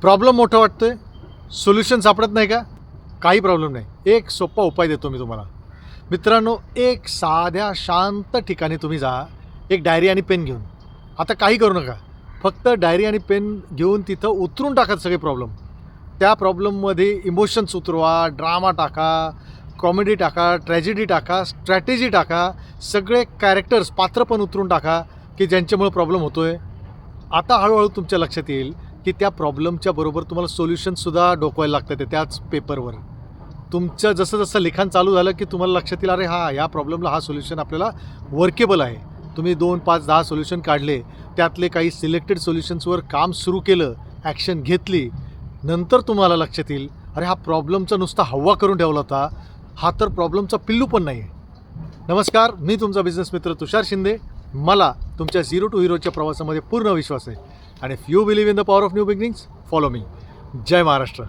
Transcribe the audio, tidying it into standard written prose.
Problem मोठं वाटतोय, solution सापडत नाही का? काही प्रॉब्लेम नाही. एक सोपा उपाय देतो मी तुम्हाला. मित्रांनो, एक साध्या शांत ठिकाणी तुम्ही जा, एक डायरी आणि पेन घेऊन. आता काही करू नका. फक्त डायरी आणि पेन घेऊन तिथं उतरून टाका सगळे प्रॉब्लेम. त्या प्रॉब्लेममध्ये इमोशन्स उतरवा, ड्रामा टाका, कॉमेडी टाका, ट्रॅजेडी टाका, स्ट्रॅटेजी टाका, सगळे कॅरेक्टर्स, पात्र पण उतरून टाका की ज्यांच्यामुळे प्रॉब्लेम होतोय. आता हळूहळू तुमच्या लक्षात येईल की त्या प्रॉब्लेमच्या बरोबर तुम्हाला सोल्युशनसुद्धा डोकवायला लागतं ते त्याच पेपरवर. तुमचं जसं जसं लिखाण चालू झालं की तुम्हाला लक्षात येईल, अरे हां, या प्रॉब्लेमला हा सोल्युशन आपल्याला वर्केबल आहे. तुम्ही 2, 5, 10 सोल्युशन काढले, त्यातले काही सिलेक्टेड सोल्युशन्सवर काम सुरू केलं, ॲक्शन घेतली. नंतर तुम्हाला लक्षात येईल, अरे हा प्रॉब्लेमचा नुसता हव्वा करून ठेवला होता, हा तर प्रॉब्लेमचा पिल्लू पण नाही आहे. नमस्कार, मी तुमचा बिझनेस मित्र तुषार शिंदे. मला तुमच्या झिरो टू हिरोच्या प्रवासामध्ये पूर्ण विश्वास आहे. आणि if you believe in the power of new beginnings, follow me. जय महाराष्ट्र.